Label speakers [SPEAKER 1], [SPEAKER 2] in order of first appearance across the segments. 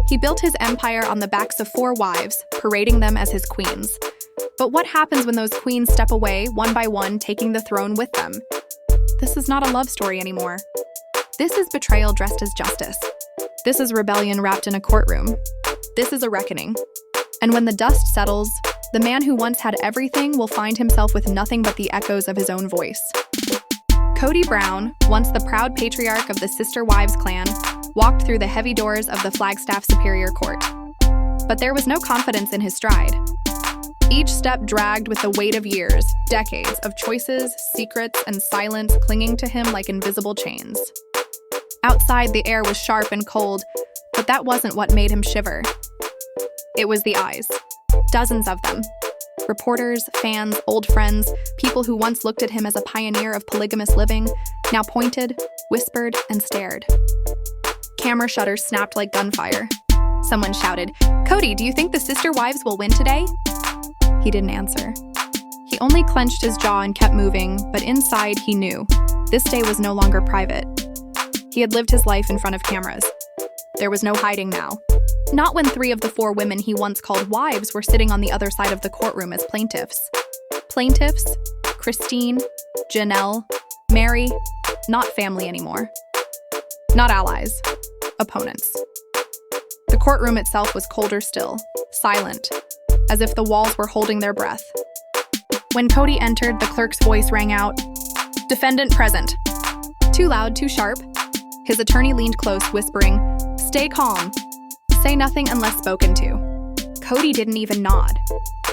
[SPEAKER 1] He built his empire on the backs of 4 wives, parading them as his queens. But what happens when those queens step away, one by one, taking the throne with them? This is not a love story anymore. This is betrayal dressed as justice. This is rebellion wrapped in a courtroom. This is a reckoning. And when the dust settles, the man who once had everything will find himself with nothing but the echoes of his own voice. Kody Brown, once the proud patriarch of the SisterWives clan, walked through the heavy doors of the Flagstaff Superior Court. But there was no confidence in his stride. Each step dragged with the weight of years, decades of choices, secrets, and silence clinging to him like invisible chains. Outside, the air was sharp and cold, but that wasn't what made him shiver. It was the eyes. Dozens of them. Reporters, fans, old friends, people who once looked at him as a pioneer of polygamous living, now pointed, whispered, and stared. Camera shutters snapped like gunfire. Someone shouted, "Kody, do you think the SisterWives will win today?" He didn't answer. He only clenched his jaw and kept moving, but inside he knew. This day was no longer private. He had lived his life in front of cameras. There was no hiding now. Not when 3 of the 4 women he once called wives were sitting on the other side of the courtroom as plaintiffs. Plaintiffs, Christine, Janelle, Mary, not family anymore. Not allies, opponents. The courtroom itself was colder still, silent, as if the walls were holding their breath. When Kody entered, the clerk's voice rang out, "Defendant present." Too loud, too sharp. His attorney leaned close, whispering, "Stay calm. Say nothing unless spoken to." Kody didn't even nod.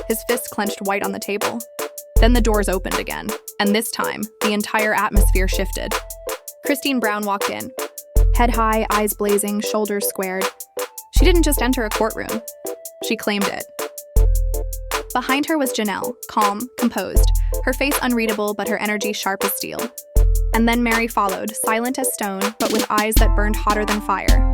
[SPEAKER 1] His fists clenched white on the table. Then the doors opened again, and this time, the entire atmosphere shifted. Christine Brown walked in. Head high, eyes blazing, shoulders squared. She didn't just enter a courtroom. She claimed it. Behind her was Janelle, calm, composed, her face unreadable but her energy sharp as steel. And then Mary followed, silent as stone, but with eyes that burned hotter than fire.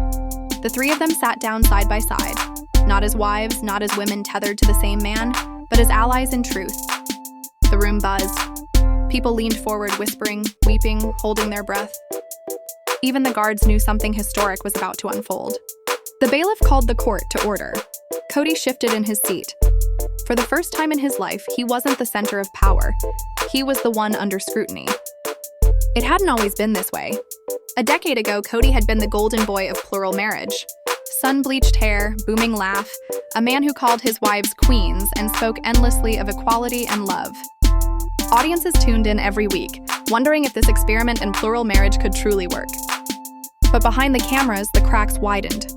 [SPEAKER 1] The 3 of them sat down side by side, not as wives, not as women tethered to the same man, but as allies in truth. The room buzzed. People leaned forward, whispering, weeping, holding their breath. Even the guards knew something historic was about to unfold. The bailiff called the court to order. Kody shifted in his seat. For the first time in his life, he wasn't the center of power. He was the one under scrutiny. It hadn't always been this way. A decade ago, Kody had been the golden boy of plural marriage. Sun-bleached hair, booming laugh, a man who called his wives queens and spoke endlessly of equality and love. Audiences tuned in every week, wondering if this experiment in plural marriage could truly work. But behind the cameras, the cracks widened.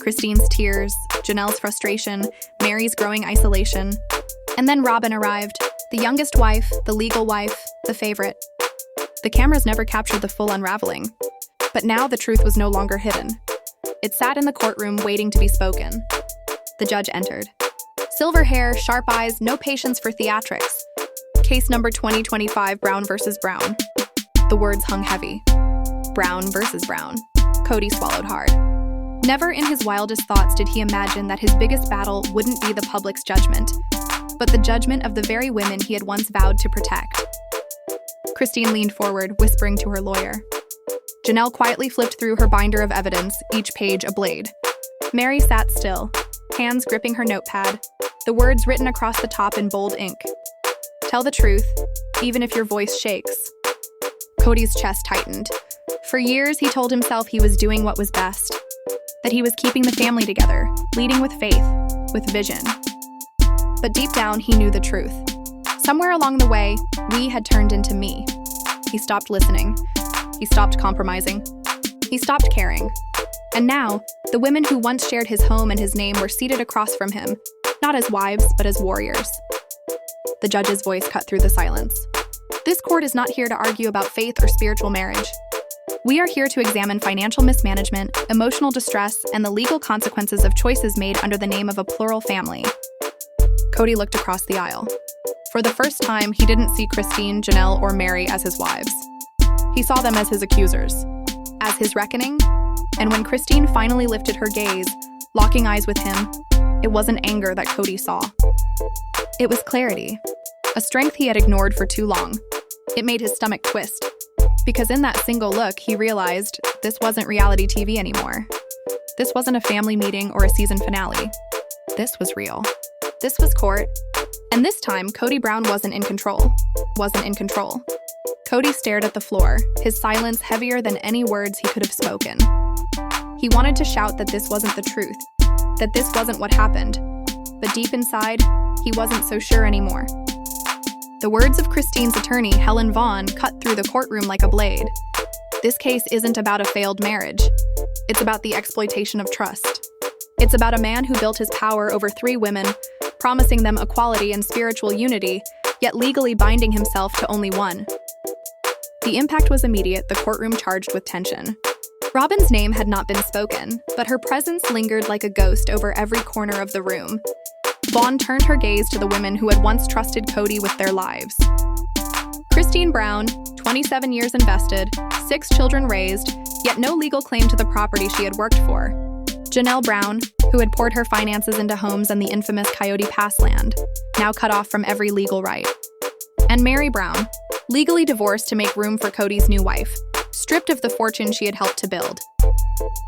[SPEAKER 1] Christine's tears, Janelle's frustration, Mary's growing isolation. And then Robin arrived, the youngest wife, the legal wife, the favorite. The cameras never captured the full unraveling. But now the truth was no longer hidden. It sat in the courtroom waiting to be spoken. The judge entered. Silver hair, sharp eyes, no patience for theatrics. Case number 2025, Brown versus Brown. The words hung heavy. Brown versus Brown. Kody swallowed hard. Never in his wildest thoughts did he imagine that his biggest battle wouldn't be the public's judgment, but the judgment of the very women he had once vowed to protect. Christine leaned forward, whispering to her lawyer. Janelle quietly flipped through her binder of evidence, each page a blade. Mary sat still, hands gripping her notepad, the words written across the top in bold ink. Tell the truth, even if your voice shakes. Kody's chest tightened. For years, he told himself he was doing what was best, that he was keeping the family together, leading with faith, with vision. But deep down, he knew the truth. Somewhere along the way, we had turned into me. He stopped listening. He stopped compromising. He stopped caring. And now, the women who once shared his home and his name were seated across from him, not as wives, but as warriors. The judge's voice cut through the silence. This court is not here to argue about faith or spiritual marriage. We are here to examine financial mismanagement, emotional distress, and the legal consequences of choices made under the name of a plural family. Kody looked across the aisle. For the first time, he didn't see Christine, Janelle, or Mary as his wives. He saw them as his accusers, as his reckoning. And when Christine finally lifted her gaze, locking eyes with him, it wasn't anger that Kody saw. It was clarity, a strength he had ignored for too long. It made his stomach twist, because in that single look, he realized this wasn't reality TV anymore. This wasn't a family meeting or a season finale. This was real. This was court. And this time, Kody Brown wasn't in control. Kody stared at the floor, his silence heavier than any words he could have spoken. He wanted to shout that this wasn't the truth, that this wasn't what happened. But deep inside, he wasn't so sure anymore. The words of Christine's attorney, Helen Vaughn, cut through the courtroom like a blade. This case isn't about a failed marriage. It's about the exploitation of trust. It's about a man who built his power over 3 women, promising them equality and spiritual unity, yet legally binding himself to only one. The impact was immediate, the courtroom charged with tension. Robyn's name had not been spoken, but her presence lingered like a ghost over every corner of the room. Vaughn turned her gaze to the women who had once trusted Kody with their lives. Christine Brown, 27 years invested, 6 children raised, yet no legal claim to the property she had worked for. Janelle Brown, who had poured her finances into homes and the infamous Coyote Pass land, now cut off from every legal right. And Mary Brown, legally divorced to make room for Kody's new wife, stripped of the fortune she had helped to build.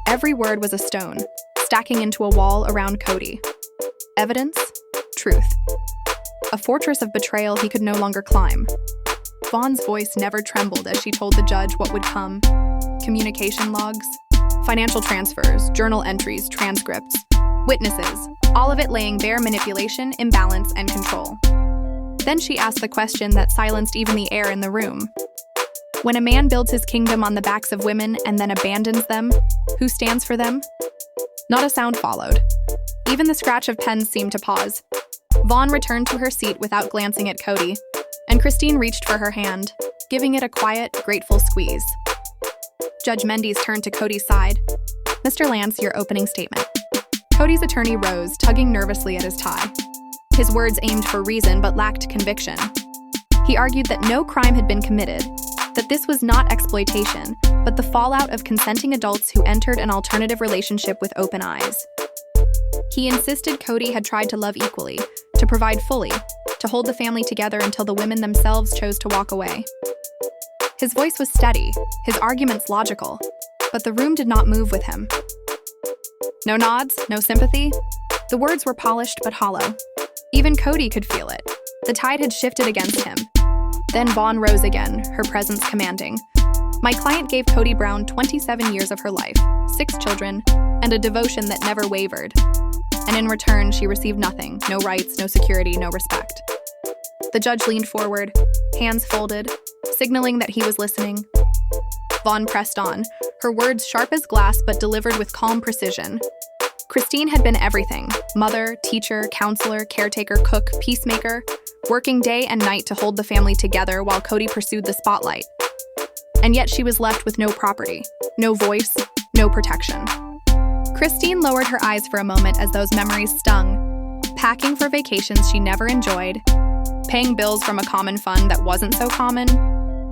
[SPEAKER 1] Every word was a stone, stacking into a wall around Kody. Evidence, truth. A fortress of betrayal he could no longer climb. Vaughn's voice never trembled as she told the judge what would come. Communication logs, financial transfers, journal entries, transcripts, witnesses, all of it laying bare manipulation, imbalance, and control. Then she asked the question that silenced even the air in the room. When a man builds his kingdom on the backs of women and then abandons them, who stands for them? Not a sound followed. Even the scratch of pens seemed to pause. Vaughn returned to her seat without glancing at Kody, and Christine reached for her hand, giving it a quiet, grateful squeeze. Judge Mendes turned to Kody's side. "Mr. Lance, your opening statement." Kody's attorney rose, tugging nervously at his tie. His words aimed for reason but lacked conviction. He argued that no crime had been committed, that this was not exploitation, but the fallout of consenting adults who entered an alternative relationship with open eyes. He insisted Kody had tried to love equally, to provide fully, to hold the family together until the women themselves chose to walk away. His voice was steady, his arguments logical, but the room did not move with him. No nods, no sympathy. The words were polished but hollow. Even Kody could feel it. The tide had shifted against him. Then Vaughn rose again, her presence commanding. "My client gave Kody Brown 27 years of her life, 6 children, and a devotion that never wavered. And in return, she received nothing, no rights, no security, no respect." The judge leaned forward, hands folded, signaling that he was listening. Vaughn pressed on, her words sharp as glass but delivered with calm precision. Christine had been everything: mother, teacher, counselor, caretaker, cook, peacemaker, working day and night to hold the family together while Kody pursued the spotlight. And yet she was left with no property, no voice, no protection. Christine lowered her eyes for a moment as those memories stung. Packing for vacations she never enjoyed, paying bills from a common fund that wasn't so common,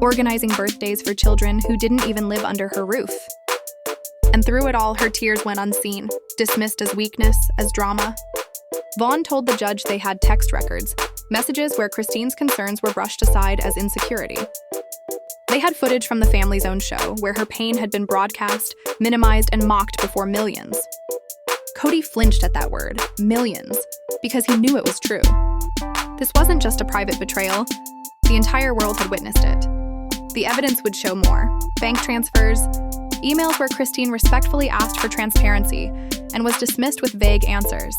[SPEAKER 1] organizing birthdays for children who didn't even live under her roof. And through it all, her tears went unseen, dismissed as weakness, as drama. Vaughn told the judge they had text records, messages where Christine's concerns were brushed aside as insecurity. They had footage from the family's own show, where her pain had been broadcast, minimized, and mocked before millions. Kody flinched at that word, millions, because he knew it was true. This wasn't just a private betrayal. The entire world had witnessed it. The evidence would show more: bank transfers, emails where Christine respectfully asked for transparency and was dismissed with vague answers.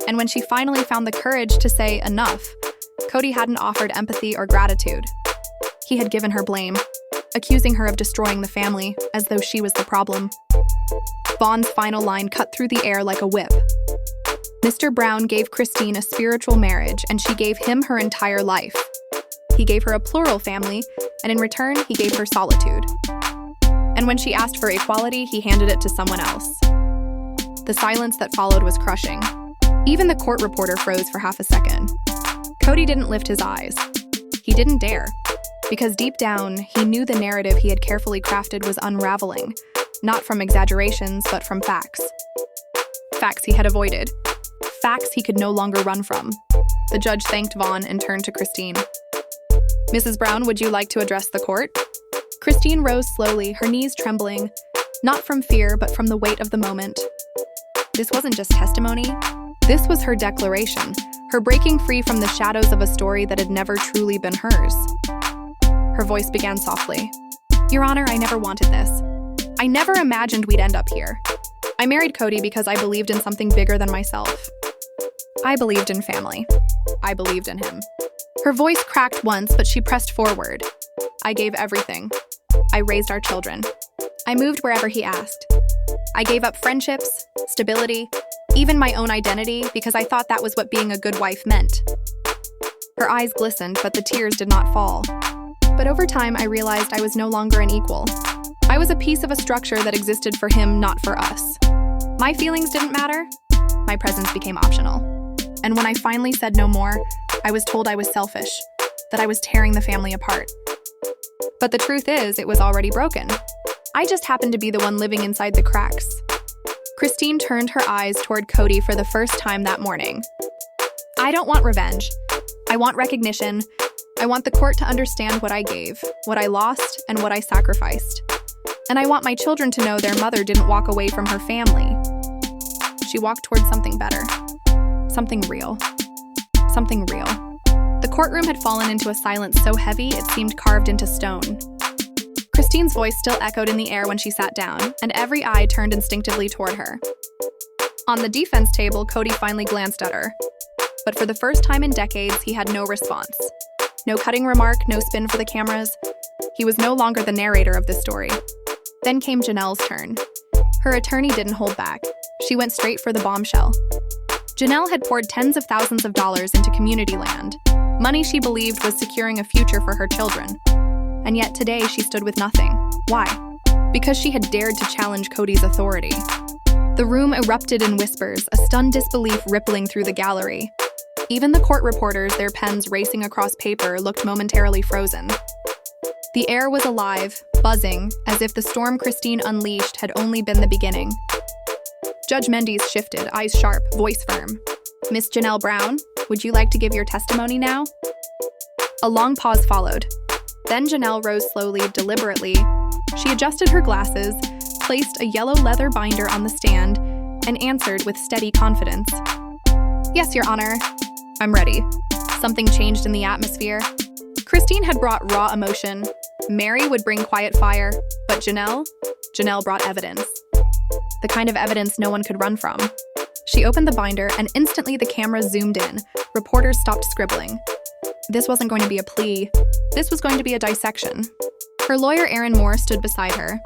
[SPEAKER 1] And when she finally found the courage to say enough, Kody hadn't offered empathy or gratitude. He had given her blame, accusing her of destroying the family, as though she was the problem. Vaughn's final line cut through the air like a whip. Mr. Brown gave Christine a spiritual marriage, and she gave him her entire life. He gave her a plural family, and in return, he gave her solitude. And when she asked for equality, he handed it to someone else. The silence that followed was crushing. Even the court reporter froze for half a second. Kody didn't lift his eyes. He didn't dare. Because deep down, he knew the narrative he had carefully crafted was unraveling, not from exaggerations, but from facts. Facts he had avoided. Facts he could no longer run from. The judge thanked Vaughn and turned to Christine. "Mrs. Brown, would you like to address the court?" Christine rose slowly, her knees trembling, not from fear, but from the weight of the moment. This wasn't just testimony. This was her declaration, her breaking free from the shadows of a story that had never truly been hers. Her voice began softly. Your Honor, I never wanted this. I never imagined we'd end up here. I married Kody because I believed in something bigger than myself. I believed in family. I believed in him. Her voice cracked once, but she pressed forward. I gave everything. I raised our children. I moved wherever he asked. I gave up friendships, stability, even my own identity because I thought that was what being a good wife meant. Her eyes glistened, but the tears did not fall. But over time, I realized I was no longer an equal. I was a piece of a structure that existed for him, not for us. My feelings didn't matter. My presence became optional. And when I finally said no more, I was told I was selfish, that I was tearing the family apart. But the truth is, it was already broken. I just happened to be the one living inside the cracks. Christine turned her eyes toward Kody for the first time that morning. I don't want revenge. I want recognition. I want the court to understand what I gave, what I lost, and what I sacrificed. And I want my children to know their mother didn't walk away from her family. She walked toward something better. Something real. Something real. The courtroom had fallen into a silence so heavy it seemed carved into stone. Christine's voice still echoed in the air when she sat down, and every eye turned instinctively toward her. On the defense table, Kody finally glanced at her. But for the first time in decades, he had no response. No cutting remark, no spin for the cameras. He was no longer the narrator of this story. Then came Janelle's turn. Her attorney didn't hold back. She went straight for the bombshell. Janelle had poured tens of thousands of dollars into community land, money she believed was securing a future for her children. And yet today she stood with nothing. Why? Because she had dared to challenge Kody's authority. The room erupted in whispers, a stunned disbelief rippling through the gallery. Even the court reporters, their pens racing across paper, looked momentarily frozen. The air was alive, buzzing, as if the storm Christine unleashed had only been the beginning. Judge Mendes shifted, eyes sharp, voice firm. Miss Janelle Brown, would you like to give your testimony now? A long pause followed. Then Janelle rose slowly, deliberately. She adjusted her glasses, placed a yellow leather binder on the stand, and answered with steady confidence. Yes, Your Honor. I'm ready. Something changed in the atmosphere. Christine had brought raw emotion. Mary would bring quiet fire. But Janelle brought evidence. The kind of evidence no one could run from. She opened the binder, and instantly the camera zoomed in. Reporters stopped scribbling. This wasn't going to be a plea. This was going to be a dissection. Her lawyer, Aaron Moore, stood beside her.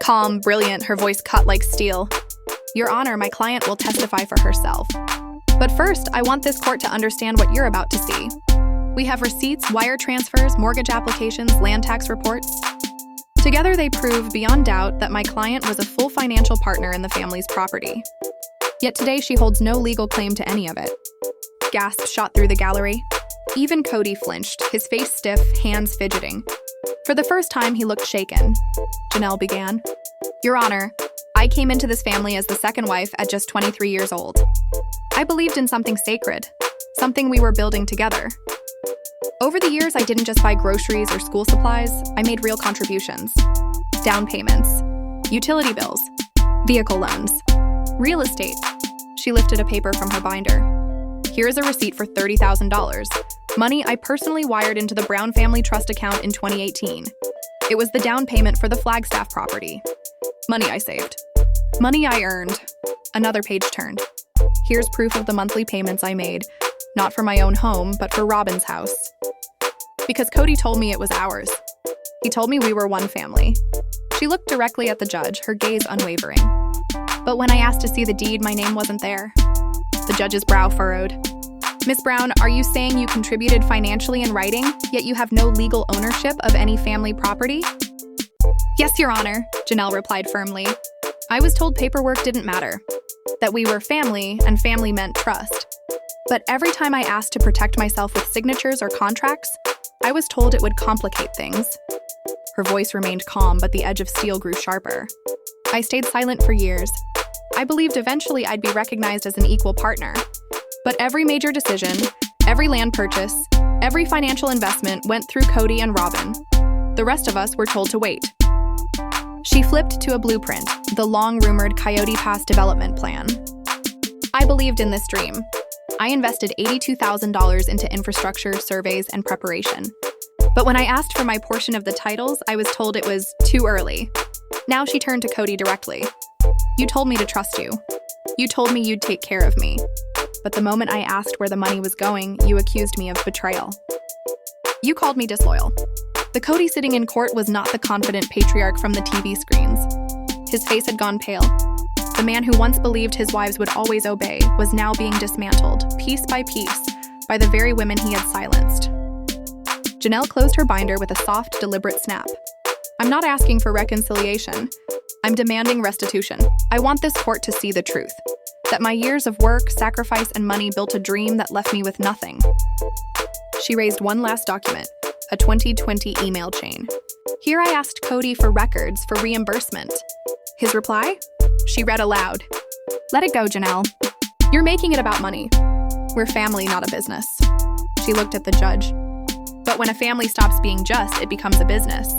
[SPEAKER 1] Calm, brilliant, her voice cut like steel. Your Honor, my client will testify for herself. But first, I want this court to understand what you're about to see. We have receipts, wire transfers, mortgage applications, land tax reports. Together, they prove beyond doubt that my client was a full financial partner in the family's property. Yet today, she holds no legal claim to any of it. Gasps shot through the gallery. Even Kody flinched, his face stiff, hands fidgeting. For the first time, he looked shaken. Janelle began. Your Honor, I came into this family as the second wife at just 23 years old. I believed in something sacred, something we were building together. Over the years, I didn't just buy groceries or school supplies, I made real contributions. Down payments, utility bills, vehicle loans, real estate. She lifted a paper from her binder. Here is a receipt for $30,000, money I personally wired into the Brown Family Trust account in 2018. It was the down payment for the Flagstaff property. Money I saved. Money I earned. Another page turned. Here's proof of the monthly payments I made, not for my own home, but for Robin's house. Because Kody told me it was ours. He told me we were one family. She looked directly at the judge, her gaze unwavering. But when I asked to see the deed, my name wasn't there. The judge's brow furrowed. Miss Brown, are you saying you contributed financially in writing, yet you have no legal ownership of any family property? Yes, Your Honor, Janelle replied firmly. I was told paperwork didn't matter, that we were family and family meant trust. But every time I asked to protect myself with signatures or contracts, I was told it would complicate things. Her voice remained calm, but the edge of steel grew sharper. I stayed silent for years. I believed eventually I'd be recognized as an equal partner. But every major decision, every land purchase, every financial investment went through Kody and Robin. The rest of us were told to wait. She flipped to a blueprint, the long-rumored Coyote Pass development plan. believed in this dream. I invested $82,000 into infrastructure, surveys, and preparation. But when I asked for my portion of the titles, I was told it was too early. Now she turned to Kody directly. You told me to trust you. You told me you'd take care of me. But the moment I asked where the money was going, you accused me of betrayal. You called me disloyal. The Kody sitting in court was not the confident patriarch from the TV screens. His face had gone pale. The man who once believed his wives would always obey was now being dismantled, piece by piece, by the very women he had silenced. Janelle closed her binder with a soft, deliberate snap. I'm not asking for reconciliation. I'm demanding restitution. I want this court to see the truth. That my years of work, sacrifice, and money built a dream that left me with nothing. She raised one last document, a 2020 email chain. Here I asked Kody for records for reimbursement. His reply? She read aloud. Let it go, Janelle. You're making it about money. We're family, not a business. She looked at the judge. But when a family stops being just, it becomes a business.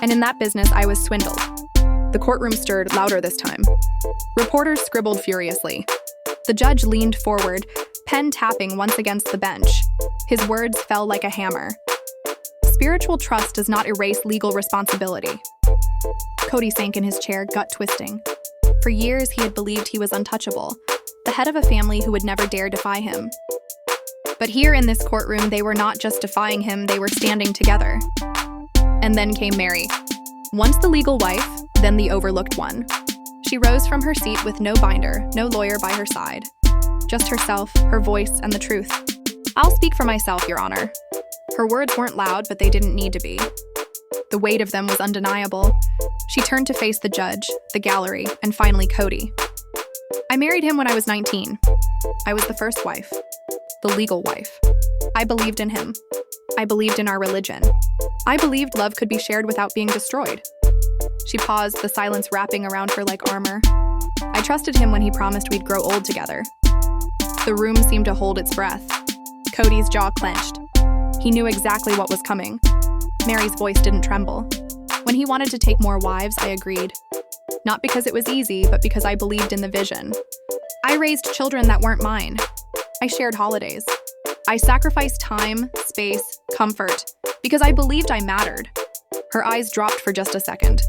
[SPEAKER 1] And in that business, I was swindled. The courtroom stirred louder this time. Reporters scribbled furiously. The judge leaned forward, pen tapping once against the bench. His words fell like a hammer. Spiritual trust does not erase legal responsibility. Kody sank in his chair, gut twisting. For years, he had believed he was untouchable, the head of a family who would never dare defy him. But here in this courtroom, they were not just defying him, they were standing together. And then came Mary. Once the legal wife, then the overlooked one. She rose from her seat with no binder, no lawyer by her side. Just herself, her voice, and the truth. I'll speak for myself, Your Honor. Her words weren't loud, but they didn't need to be. The weight of them was undeniable. She turned to face the judge, the gallery, and finally Kody. I married him when I was 19. I was the first wife. The legal wife. I believed in him. I believed in our religion. I believed love could be shared without being destroyed. She paused, the silence wrapping around her like armor. I trusted him when he promised we'd grow old together. The room seemed to hold its breath. Kody's jaw clenched. He knew exactly what was coming. Mary's voice didn't tremble. When he wanted to take more wives, I agreed. Not because it was easy, but because I believed in the vision. I raised children that weren't mine. I shared holidays. I sacrificed time, space, comfort, because I believed I mattered. Her eyes dropped for just a second.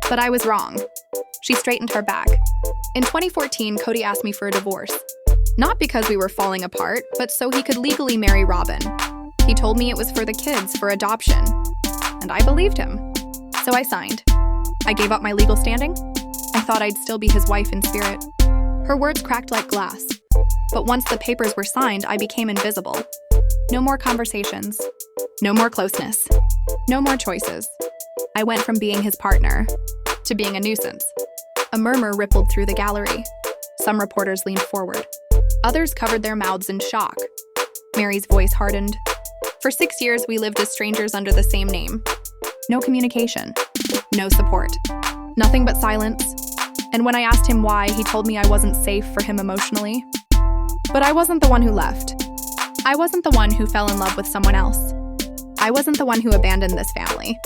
[SPEAKER 1] But I was wrong. She straightened her back. In 2014, Kody asked me for a divorce. Not because we were falling apart, but so he could legally marry Robin. He told me it was for the kids, for adoption. And I believed him. So I signed. I gave up my legal standing. I thought I'd still be his wife in spirit. Her words cracked like glass. But once the papers were signed, I became invisible. No more conversations. No more closeness. No more choices. I went from being his partner to being a nuisance. A murmur rippled through the gallery. Some reporters leaned forward. Others covered their mouths in shock. Mary's voice hardened. For 6 years, we lived as strangers under the same name. No communication. No support. Nothing but silence. And when I asked him why, he told me I wasn't safe for him emotionally. But I wasn't the one who left. I wasn't the one who fell in love with someone else. I wasn't the one who abandoned this family.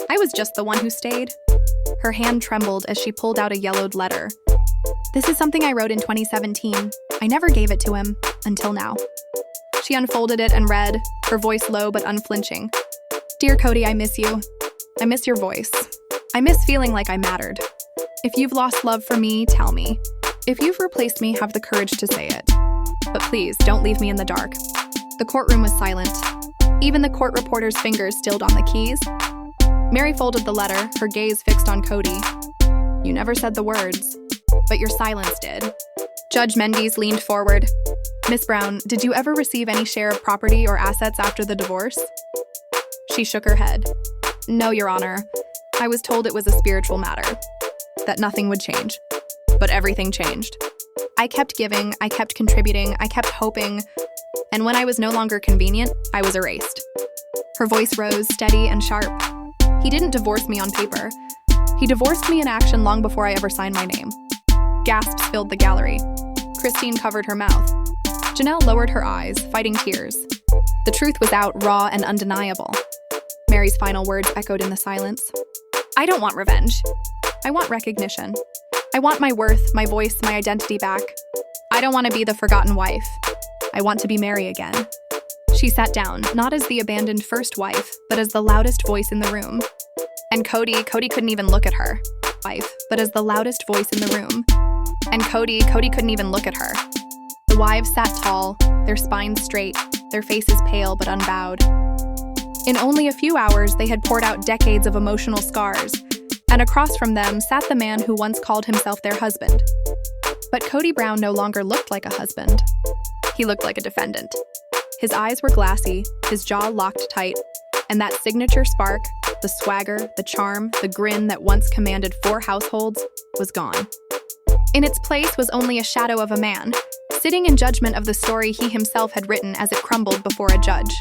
[SPEAKER 1] I was just the one who stayed. Her hand trembled as she pulled out a yellowed letter. This is something I wrote in 2017. I never gave it to him, until now. She unfolded it and read, her voice low but unflinching. Dear Kody, I miss you. I miss your voice. I miss feeling like I mattered. If you've lost love for me, tell me. If you've replaced me, have the courage to say it. But please, don't leave me in the dark. The courtroom was silent. Even the court reporter's fingers stilled on the keys. Mary folded the letter, her gaze fixed on Kody. You never said the words, but your silence did. Judge Mendes leaned forward. Miss Brown, did you ever receive any share of property or assets after the divorce? She shook her head. No, Your Honor. I was told it was a spiritual matter, that nothing would change. But everything changed. I kept giving, I kept contributing, I kept hoping, and when I was no longer convenient, I was erased. Her voice rose, steady and sharp. He didn't divorce me on paper. He divorced me in action long before I ever signed my name. Gasps filled the gallery. Christine covered her mouth. Janelle lowered her eyes, fighting tears. The truth was out, raw and undeniable. Mary's final words echoed in the silence. I don't want revenge. I want recognition. I want my worth, my voice, my identity back. I don't want to be the forgotten wife. I want to be Mary again. She sat down, not as the abandoned first wife, but as the loudest voice in the room. And Kody couldn't even look at her. Wife, but as the loudest voice in the room. And Kody couldn't even look at her. The wives sat tall, their spines straight, their faces pale but unbowed. In only a few hours, they had poured out decades of emotional scars, and across from them sat the man who once called himself their husband. But Kody Brown no longer looked like a husband. He looked like a defendant. His eyes were glassy, his jaw locked tight, and that signature spark, the swagger, the charm, the grin that once commanded 4 households, was gone. In its place was only a shadow of a man, sitting in judgment of the story he himself had written as it crumbled before a judge.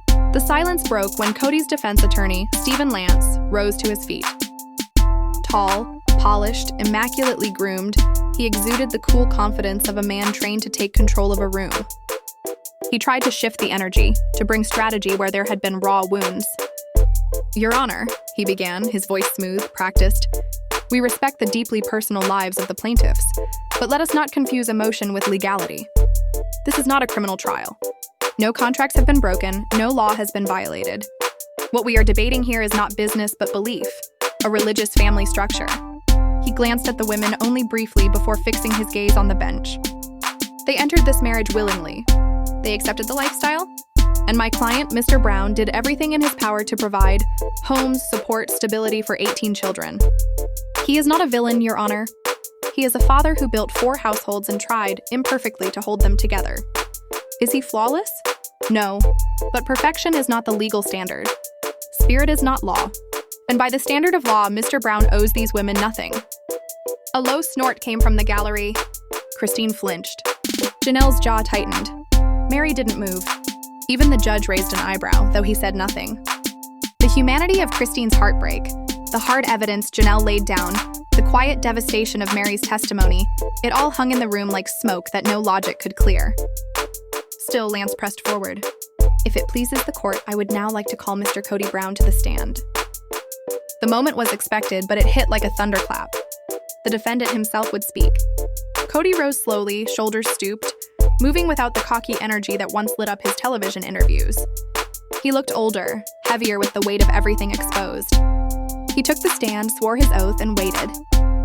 [SPEAKER 1] The silence broke when Kody's defense attorney, Stephen Lance, rose to his feet. Tall, polished, immaculately groomed, he exuded the cool confidence of a man trained to take control of a room. He tried to shift the energy, to bring strategy where there had been raw wounds. "Your Honor," he began, his voice smooth, practiced, "we respect the deeply personal lives of the plaintiffs, but let us not confuse emotion with legality. This is not a criminal trial. No contracts have been broken, no law has been violated. What we are debating here is not business but belief, a religious family structure." He glanced at the women only briefly before fixing his gaze on the bench. "They entered this marriage willingly. They accepted the lifestyle, and my client, Mr. Brown, did everything in his power to provide homes, support, stability for 18 children. He is not a villain, Your Honor. He is a father who built 4 households and tried, imperfectly, to hold them together. Is he flawless? No, but perfection is not the legal standard. Spirit is not law. And by the standard of law, Mr. Brown owes these women nothing." A low snort came from the gallery. Christine flinched. Janelle's jaw tightened. Mary didn't move. Even the judge raised an eyebrow, though he said nothing. The humanity of Christine's heartbreak, the hard evidence Janelle laid down, the quiet devastation of Mary's testimony, it all hung in the room like smoke that no logic could clear. Still, Lance pressed forward. "If it pleases the court, I would now like to call Mr. Kody Brown to the stand." The moment was expected, but it hit like a thunderclap. The defendant himself would speak. Kody rose slowly, shoulders stooped, moving without the cocky energy that once lit up his television interviews. He looked older, heavier with the weight of everything exposed. He took the stand, swore his oath, and waited.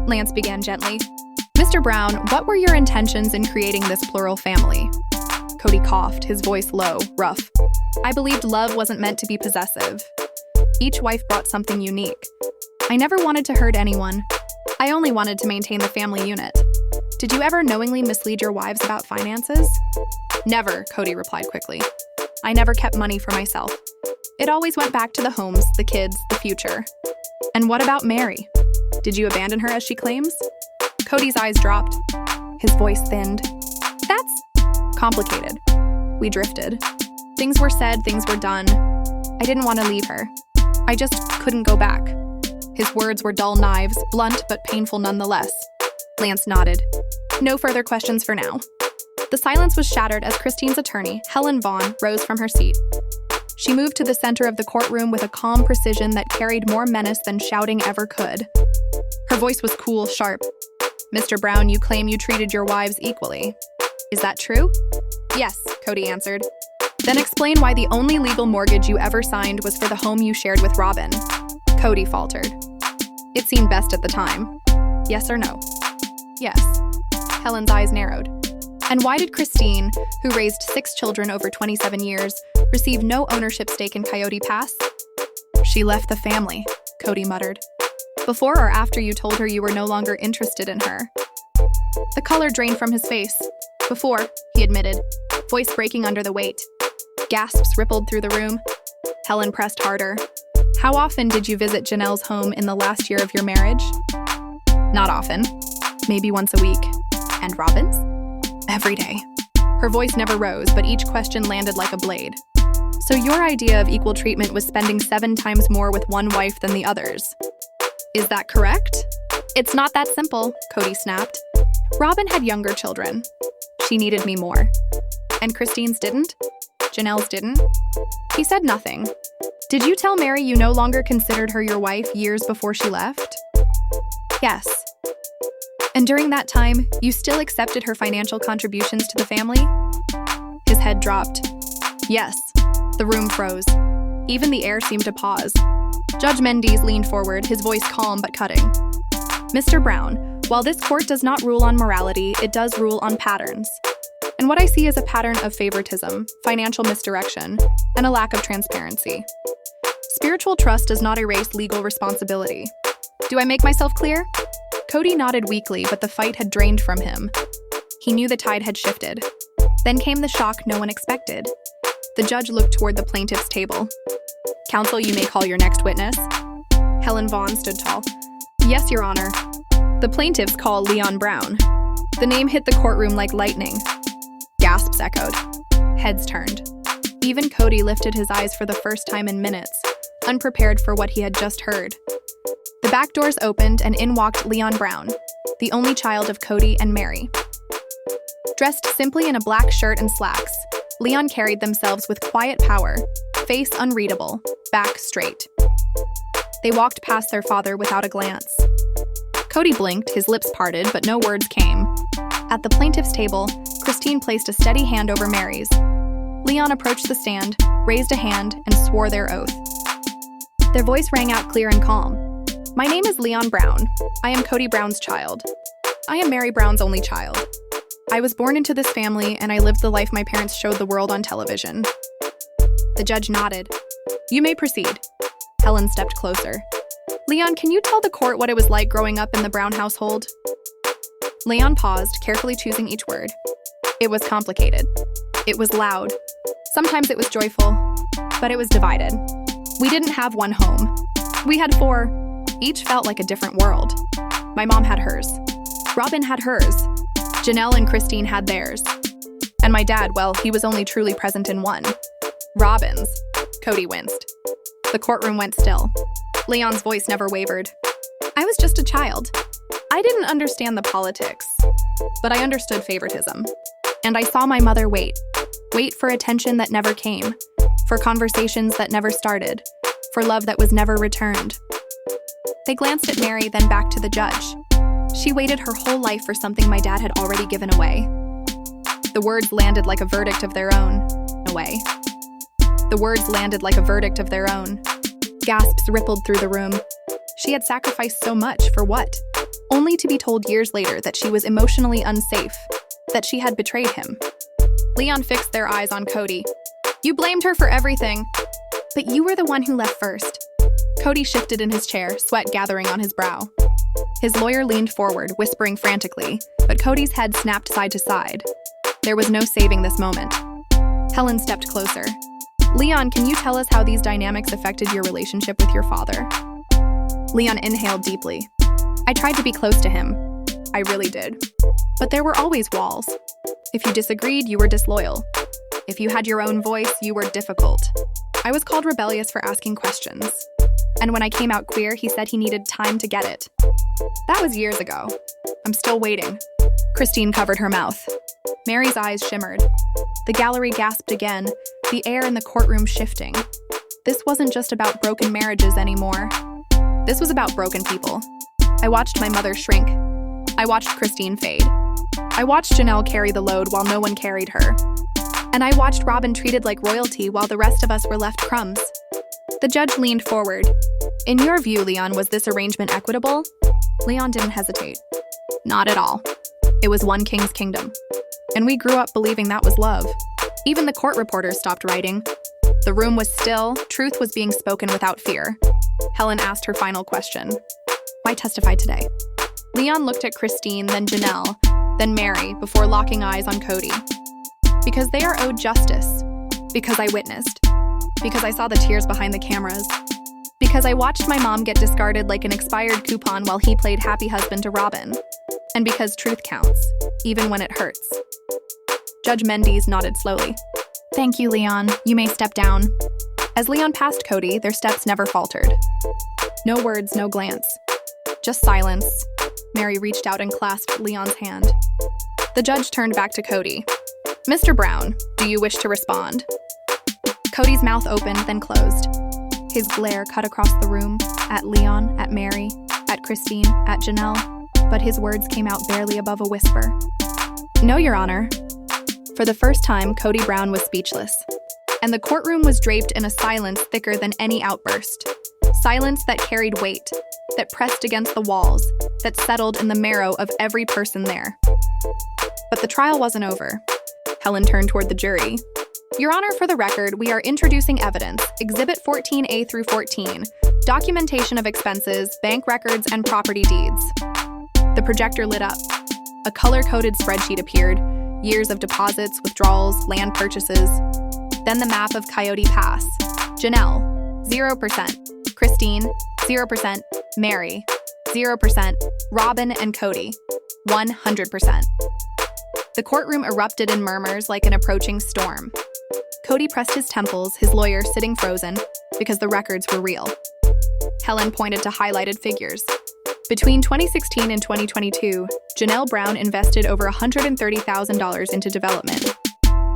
[SPEAKER 1] Lance began gently. "Mr. Brown, what were your intentions in creating this plural family?" Kody coughed, his voice low, rough. "I believed love wasn't meant to be possessive. Each wife brought something unique. I never wanted to hurt anyone. I only wanted to maintain the family unit. Did you ever knowingly mislead your wives about finances?" "Never," Kody replied quickly. "I never kept money for myself. It always went back to the homes, the kids, the future." "And what about Mary? Did you abandon her as she claims?" Kody's eyes dropped. His voice thinned. "That's complicated. We drifted. Things were said, things were done. I didn't want to leave her. I just couldn't go back." His words were dull knives, blunt but painful nonetheless. Lance nodded. "No further questions for now." The silence was shattered as Christine's attorney, Helen Vaughn, rose from her seat. She moved to the center of the courtroom with a calm precision that carried more menace than shouting ever could. Her voice was cool, sharp. "Mr. Brown, you claim you treated your wives equally. Is that true?" "Yes," Kody answered. "Then explain why the only legal mortgage you ever signed was for the home you shared with Robin." Kody faltered. "It seemed best at the time. Yes or no?" "Yes." Helen's eyes narrowed. "And why did Christine, who raised 6 children over 27 years, receive no ownership stake in Coyote Pass?" "She left the family," Kody muttered. "Before or after you told her you were no longer interested in her?" The color drained from his face. "Before," he admitted, voice breaking under the weight. Gasps rippled through the room. Helen pressed harder. "How often did you visit Janelle's home in the last year of your marriage?" "Not often. Maybe once a week." "And Robin's?" "Every day." Her voice never rose, but each question landed like a blade. "So your idea of equal treatment was spending 7 times more with one wife than the others. Is that correct?" "It's not that simple," Kody snapped. "Robin had younger children. She needed me more. And Christine's didn't? Janelle's didn't?" He said nothing. "Did you tell Mary you no longer considered her your wife years before she left?" "Yes." And during that time, you still accepted her financial contributions to the family? His head dropped. Yes. The room froze. Even the air seemed to pause. Judge Mendes leaned forward, his voice calm but cutting. Mr. Brown, while this court does not rule on morality, it does rule on patterns. And what I see is a pattern of favoritism, financial misdirection, and a lack of transparency. Spiritual trust does not erase legal responsibility. Do I make myself clear? Kody nodded weakly, but the fight had drained from him. He knew the tide had shifted. Then came the shock no one expected. The judge looked toward the plaintiff's table. Counsel, you may call your next witness. Helen Vaughn stood tall. Yes, Your Honor. The plaintiffs call Leon Brown. The name hit the courtroom like lightning. Gasps echoed. Heads turned. Even Kody lifted his eyes for the first time in minutes, unprepared for what he had just heard. The back doors opened and in walked Leon Brown, the only child of Kody and Mary. Dressed simply in a black shirt and slacks, Leon carried themselves with quiet power, face unreadable, back straight. They walked past their father without a glance. Kody blinked, his lips parted, but no words came. At the plaintiff's table, Christine placed a steady hand over Mary's. Leon approached the stand, raised a hand, and swore their oath. Their voice rang out clear and calm. My name is Leon Brown. I am Kody Brown's child. I am Mary Brown's only child. I was born into this family, and I lived the life my parents showed the world on television. The judge nodded. You may proceed. Helen stepped closer. Leon, can you tell the court what it was like growing up in the Brown household? Leon paused, carefully choosing each word. It was complicated. It was loud. Sometimes it was joyful, but it was divided. We didn't have one home. We had 4. Each felt like a different world. My mom had hers. Robin had hers. Janelle and Christine had theirs. And my dad, well, he was only truly present in one. Robin's. Kody winced. The courtroom went still. Leon's voice never wavered. I was just a child. I didn't understand the politics, but I understood favoritism. And I saw my mother wait for attention that never came, for conversations that never started, for love that was never returned. They glanced at Mary, then back to the judge. She waited her whole life for something my dad had already given away. The words landed like a verdict of their own. Away. The words landed like a verdict of their own. Gasps rippled through the room. She had sacrificed so much for what? Only to be told years later that she was emotionally unsafe, that she had betrayed him. Leon fixed their eyes on Kody. You blamed her for everything, but you were the one who left first. Kody shifted in his chair, sweat gathering on his brow. His lawyer leaned forward, whispering frantically, but Kody's head snapped side to side. There was no saving this moment. Helen stepped closer. Leon, can you tell us how these dynamics affected your relationship with your father? Leon inhaled deeply. I tried to be close to him. I really did. But there were always walls. If you disagreed, you were disloyal. If you had your own voice, you were difficult. I was called rebellious for asking questions. And when I came out queer, he said he needed time to get it. That was years ago. I'm still waiting. Christine covered her mouth. Mary's eyes shimmered. The gallery gasped again, the air in the courtroom shifting. This wasn't just about broken marriages anymore. This was about broken people. I watched my mother shrink. I watched Christine fade. I watched Janelle carry the load while no one carried her. And I watched Robin treated like royalty while the rest of us were left crumbs. The judge leaned forward. In your view, Leon, was this arrangement equitable? Leon didn't hesitate. Not at all. It was one king's kingdom. And we grew up believing that was love. Even the court reporters stopped writing. The room was still, truth was being spoken without fear. Helen asked her final question. Why testify today? Leon looked at Christine, then Janelle, then Mary, before locking eyes on Kody. Because they are owed justice. Because I witnessed. Because I saw the tears behind the cameras. Because I watched my mom get discarded like an expired coupon while he played happy husband to Robin. And because truth counts, even when it hurts. Judge Mendes nodded slowly. Thank you, Leon. You may step down. As Leon passed Kody, their steps never faltered. No words, no glance. Just silence. Mary reached out and clasped Leon's hand. The judge turned back to Kody. Mr. Brown, do you wish to respond? Kody's mouth opened, then closed. His glare cut across the room, at Leon, at Mary, at Christine, at Janelle. but his words came out barely above a whisper. "No, Your Honor." For the first time, Kody Brown was speechless, and the courtroom was draped in a silence thicker than any outburst. Silence that carried weight, that pressed against the walls, that settled in the marrow of every person there. But the trial wasn't over. Helen turned toward the jury. "Your Honor, for the record, we are introducing evidence, Exhibit 14A through 14, documentation of expenses, bank records, and property deeds." The projector lit up. A color-coded spreadsheet appeared, years of deposits, withdrawals, land purchases. Then the map of Coyote Pass. Janelle, 0%. Christine, 0%. Mary, 0%. Robin and Kody, 100%. The courtroom erupted in murmurs like an approaching storm. Kody pressed his temples, his lawyer sitting frozen, because the records were real. Helen pointed to highlighted figures. Between 2016 and 2022, Janelle Brown invested over $130,000 into development.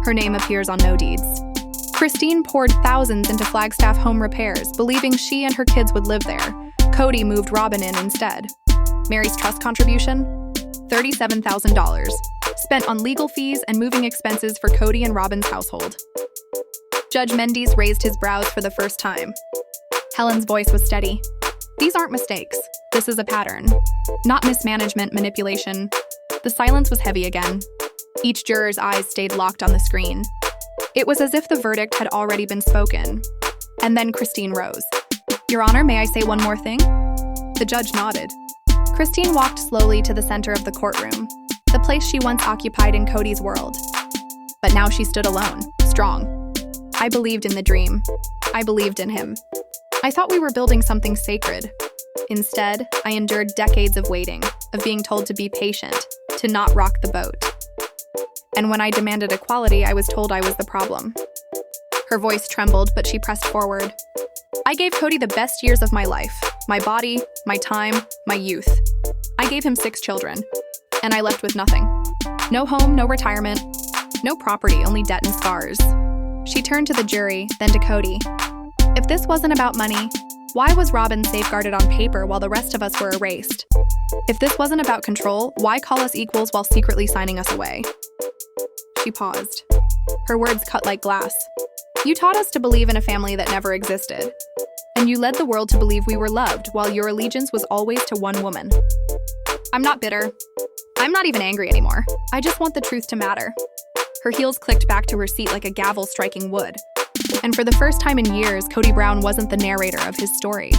[SPEAKER 1] Her name appears on no deeds. Christine poured thousands into Flagstaff home repairs, believing she and her kids would live there. Kody moved Robin in instead. Mary's trust contribution? $37,000, spent on legal fees and moving expenses for Kody and Robin's household. Judge Mendes raised his brows for the first time. Helen's voice was steady. "These aren't mistakes. This is a pattern. Not mismanagement, manipulation." The silence was heavy again. Each juror's eyes stayed locked on the screen. It was as if the verdict had already been spoken. And then Christine rose. "Your Honor, may I say one more thing?" The judge nodded. Christine walked slowly to the center of the courtroom, the place she once occupied in Kody's world. But now she stood alone, strong. "I believed in the dream. I believed in him. I thought we were building something sacred. Instead, I endured decades of waiting, of being told to be patient, to not rock the boat. And when I demanded equality, I was told I was the problem." Her voice trembled, but she pressed forward. "I gave Kody the best years of my life, my body, my time, my youth. I gave him 6 children, and I left with nothing. No home, no retirement, no property, only debt and scars." She turned to the jury, then to Kody. "If this wasn't about money, why was Robin safeguarded on paper while the rest of us were erased? If this wasn't about control, why call us equals while secretly signing us away?" She paused. Her words cut like glass. "You taught us to believe in a family that never existed. And you led the world to believe we were loved while your allegiance was always to one woman. I'm not bitter. I'm not even angry anymore. I just want the truth to matter." Her heels clicked back to her seat like a gavel striking wood. And for the first time in years, Kody Brown wasn't the narrator of his story.